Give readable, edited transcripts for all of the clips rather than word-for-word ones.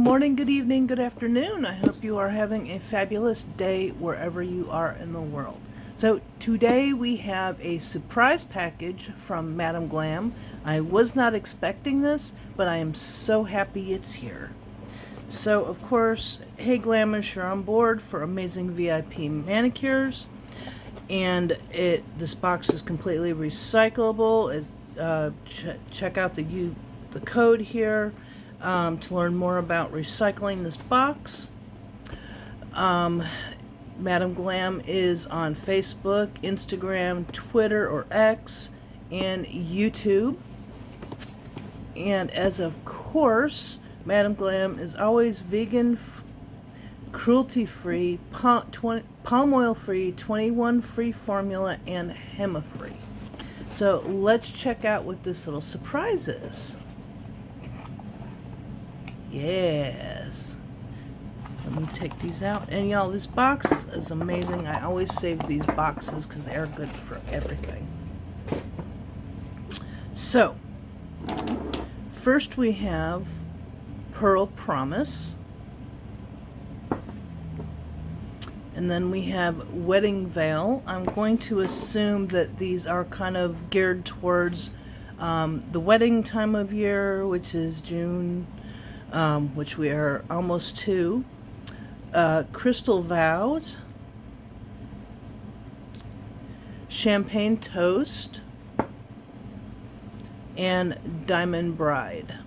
morning, good evening, good afternoon. I hope you are having a fabulous day wherever you are in the world. So today we have a surprise package from Madam Glam. I was not expecting this, but I am so happy it's here. So of course, hey Glamish, you're on board for amazing VIP manicures. And this box is completely recyclable. Check out the code here to learn more about recycling this box. Madam Glam is on Facebook, Instagram, Twitter or X, and YouTube. And as of course, Madam Glam is always vegan, cruelty-free, palm oil-free, 21-free formula, and HEMA-free. So let's check out what this little surprise is. Yes. Let me take these out. And y'all, this box is amazing. I always save these boxes because they are good for everything. So, first we have Pearl Promise. And then we have Wedding Veil. I'm going to assume that these are kind of geared towards the wedding time of year, which is June, which we are almost to. Crystal Vowed, Champagne Toast, and Diamond Bride.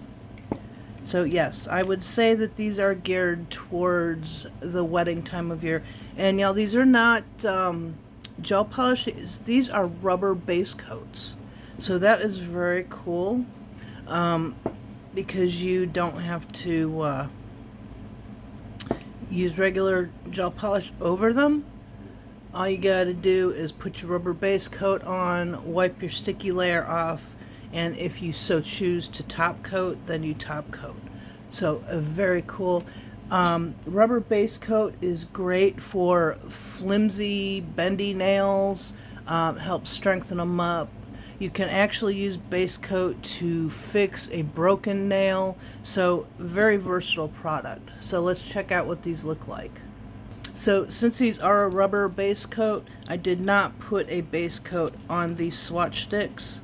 So yes, I would say that these are geared towards the wedding time of year. And y'all, these are not gel polish, these are rubber base coats. So that is very cool, because you don't have to use regular gel polish over them. All you gotta do is put your rubber base coat on, wipe your sticky layer off, and if you so choose to top coat, then you top coat. So very cool. Rubber base coat is great for flimsy, bendy nails, helps strengthen them up. You can actually use base coat to fix a broken nail, so very versatile product. So let's check out what these look like. So since these are a rubber base coat, I did not put a base coat on these swatch sticks.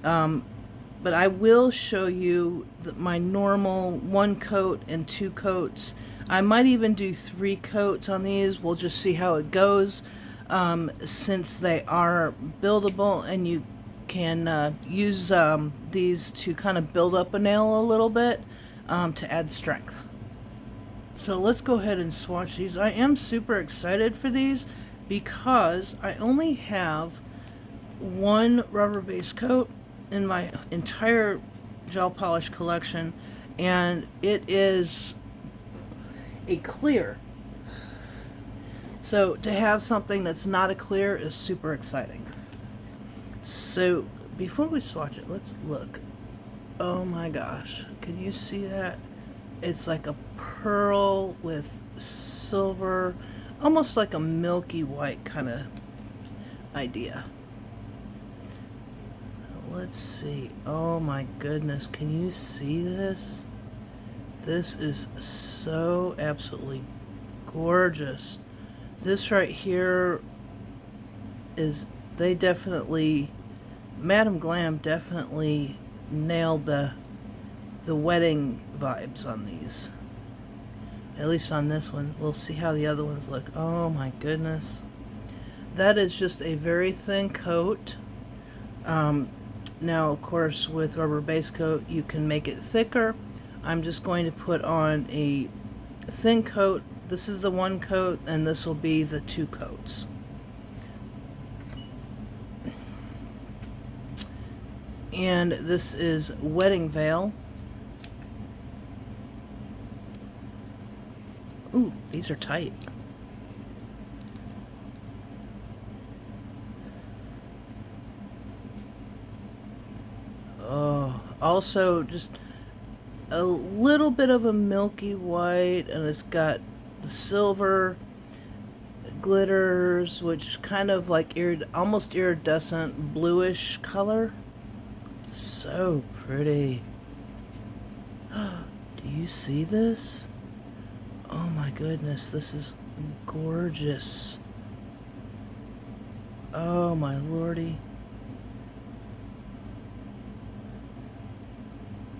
But I will show you my normal 1 coat and 2 coats. I might even do 3 coats on these. We'll just see how it goes, since they are buildable and you can use these to kind of build up a nail a little bit to add strength. So let's go ahead and swatch these. I am super excited for these because I only have 1 rubber base coat in my entire gel polish collection, and it is a clear. So to have something that's not a clear is super exciting. So before we swatch it, let's look. Oh my gosh, can you see that? It's like a pearl with silver, almost like a milky white kind of idea. Let's see. Oh my goodness, can you see this? This is so absolutely gorgeous. This right here is, they definitely, Madam Glam definitely nailed the wedding vibes on these. At least on this one. We'll see how the other ones look. Oh my goodness. That is just a very thin coat. Now, of course, with rubber base coat, you can make it thicker. I'm just going to put on a thin coat. This is the 1 coat, and this will be the 2 coats. And this is Wedding Veil. Ooh, these are tight. Oh, also just a little bit of a milky white, and it's got the silver glitters, which kind of like almost iridescent bluish color. So pretty. Do Do you see this? Oh my goodness, this is gorgeous. Oh my lordy.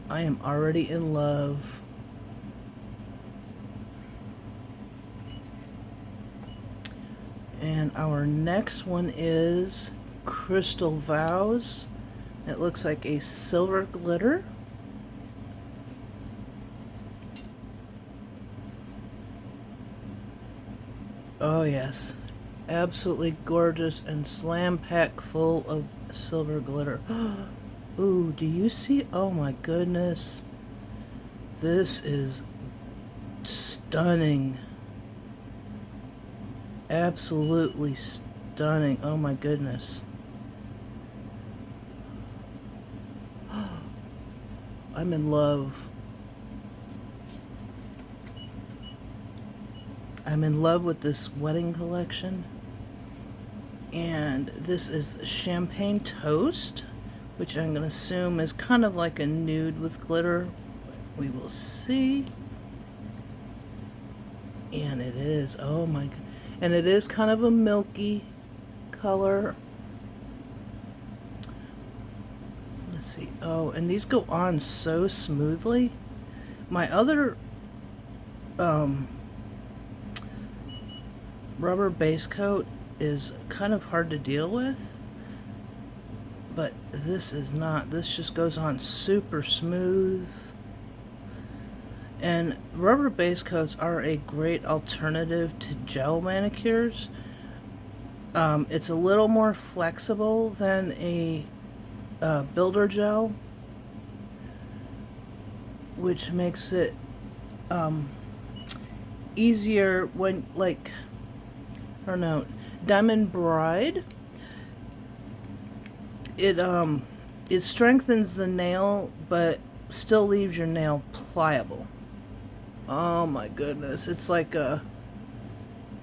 I am already in love. And our next one is Crystal Vows. It looks like a silver glitter. Oh yes, absolutely gorgeous and slam pack full of silver glitter. Ooh, do you see? Oh my goodness. This is stunning. Absolutely stunning. Oh my goodness. I'm in love. I'm in love with this wedding collection. And this is Champagne Toast, which I'm going to assume is kind of like a nude with glitter. We will see. And it is, oh my god. And it is kind of a milky color. Let's see. Oh, and these go on so smoothly. My other rubber base coat is kind of hard to deal with, but this is not. This just goes on super smooth. And rubber base coats are a great alternative to gel manicures. It's a little more flexible than a builder gel, which makes it easier when, like, I don't know, Diamond Bride. It strengthens the nail, but still leaves your nail pliable. Oh my goodness, it's like a,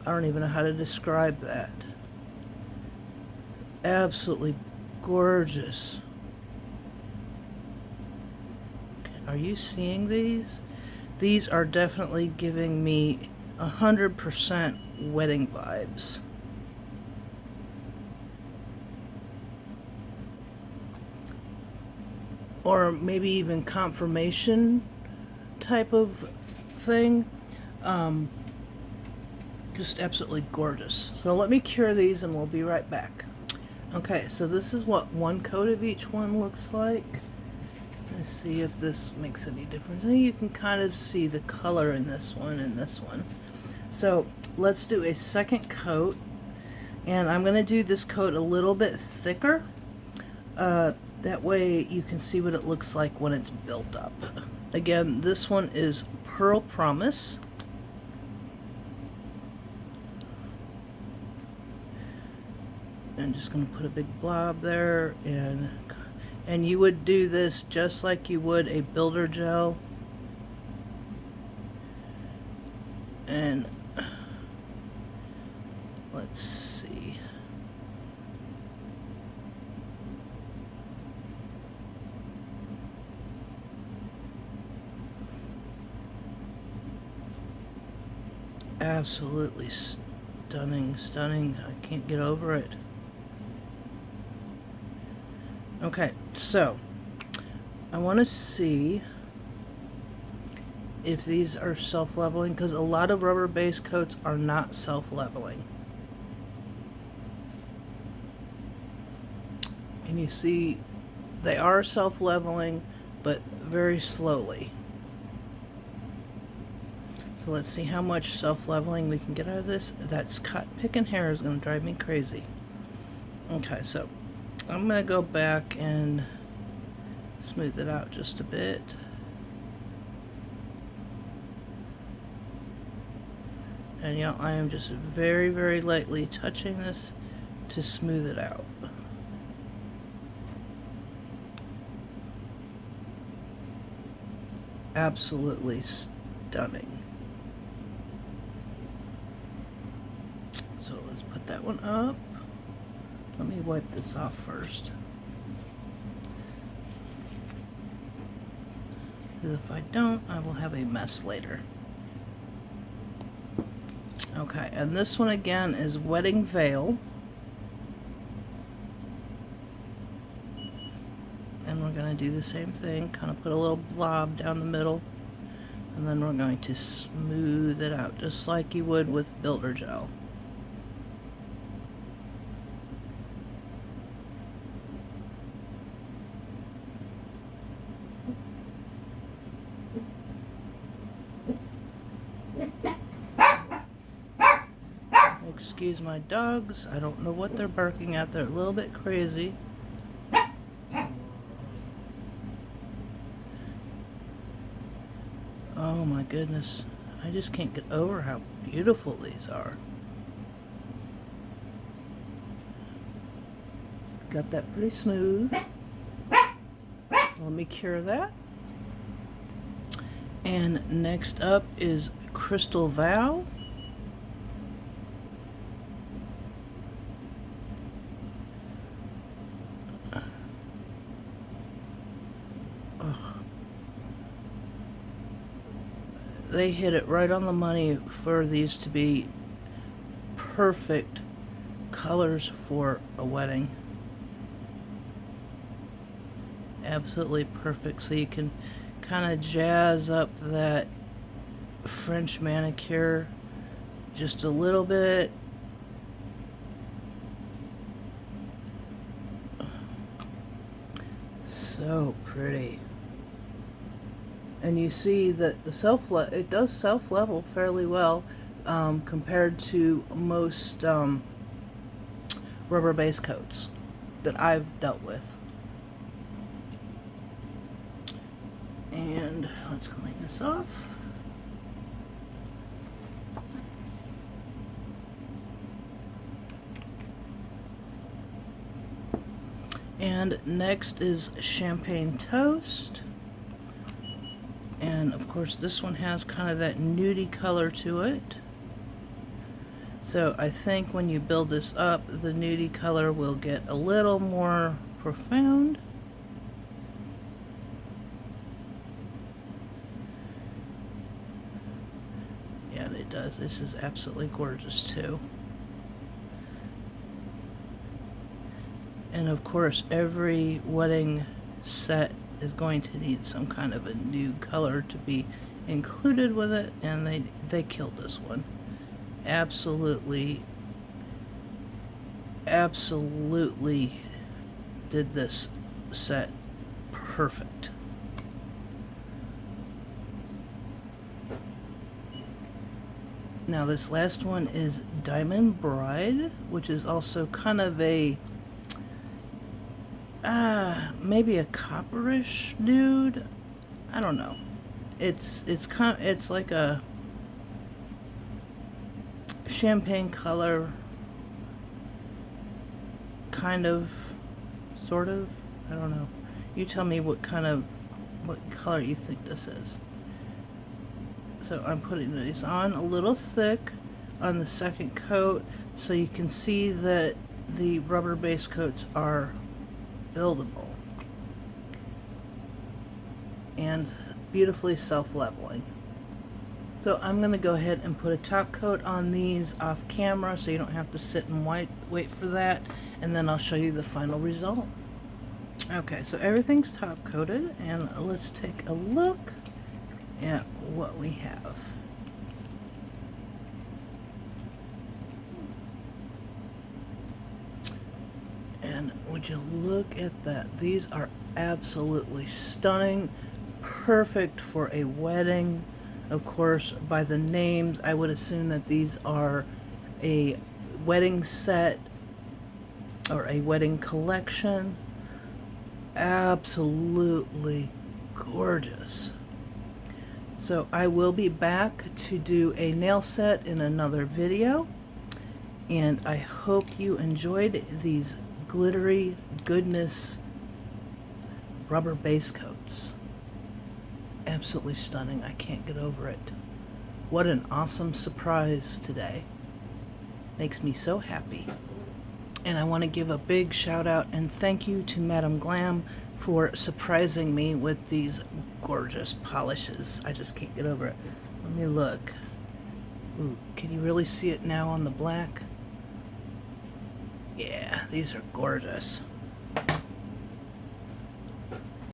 I don't even know how to describe that. Absolutely gorgeous. Are you seeing these? These are definitely giving me 100% wedding vibes. Or maybe even confirmation type of thing. Just absolutely gorgeous. So let me cure these and we'll be right back. Okay, so this is what one coat of each one looks like. Let's see if this makes any difference. You can kind of see the color in this one and this one. So let's do a second coat, and I'm going to do this coat a little bit thicker. That way you can see what it looks like when it's built up. Again, this one is Pearl Promise. I'm just going to put a big blob there, and you would do this just like you would a builder gel. And let's see. Absolutely stunning, stunning. I can't get over it. Okay, so I want to see if these are self-leveling, because a lot of rubber base coats are not self-leveling. And you see they are self-leveling, but very slowly. So let's see how much self-leveling we can get out of this. That cotton picking hair is going to drive me crazy. Okay, so I'm going to go back and smooth it out just a bit. And you know, I am just very, very lightly touching this to smooth it out. Absolutely stunning. So let's put that one up. Let me wipe this off first. Because if I don't, I will have a mess later. Okay, and this one again is Wedding Veil. And we're going to do the same thing, kind of put a little blob down the middle, and then we're going to smooth it out just like you would with builder gel. Excuse my dogs, I don't know what they're barking at, they're a little bit crazy. Oh my goodness, I just can't get over how beautiful these are. Got that pretty smooth. Let me cure that. And next up is Crystal Vow. They hit it right on the money for these to be perfect colors for a wedding. Absolutely perfect. So you can kind of jazz up that French manicure just a little bit. So pretty. And you see that the it does self-level fairly well compared to most rubber base coats that I've dealt with. And let's clean this off. And next is Champagne Toast. And of course this one has kind of that nudie color to it. So I think when you build this up, the nudie color will get a little more profound. Yeah, it does. This is absolutely gorgeous too. And of course every wedding set is going to need some kind of a nude color to be included with it, and they killed this one. Absolutely did this set perfect. Now this last one is Diamond Bride, which is also kind of a maybe a copperish nude. I don't know. It's like a champagne color, kind of, sort of. I don't know. You tell me what color you think this is. So I'm putting these on a little thick on the second coat, so you can see that the rubber base coats are buildable and beautifully self-leveling. So I'm going to go ahead and put a top coat on these off camera so you don't have to sit and wait for that, and then I'll show you the final result. Okay, so everything's top coated, and let's take a look at what we have. And would you look at that? These are absolutely stunning, perfect for a wedding. Of course, by the names, I would assume that these are a wedding set or a wedding collection. Absolutely gorgeous. So I will be back to do a nail set in another video, and I hope you enjoyed these glittery goodness rubber base coats. Absolutely stunning. I can't get over it. What an awesome surprise today. Makes me so happy. And I want to give a big shout out and thank you to Madam Glam for surprising me with these gorgeous polishes. I just can't get over it. Let me look. Ooh, can you really see it now on the black? Yeah, these are gorgeous.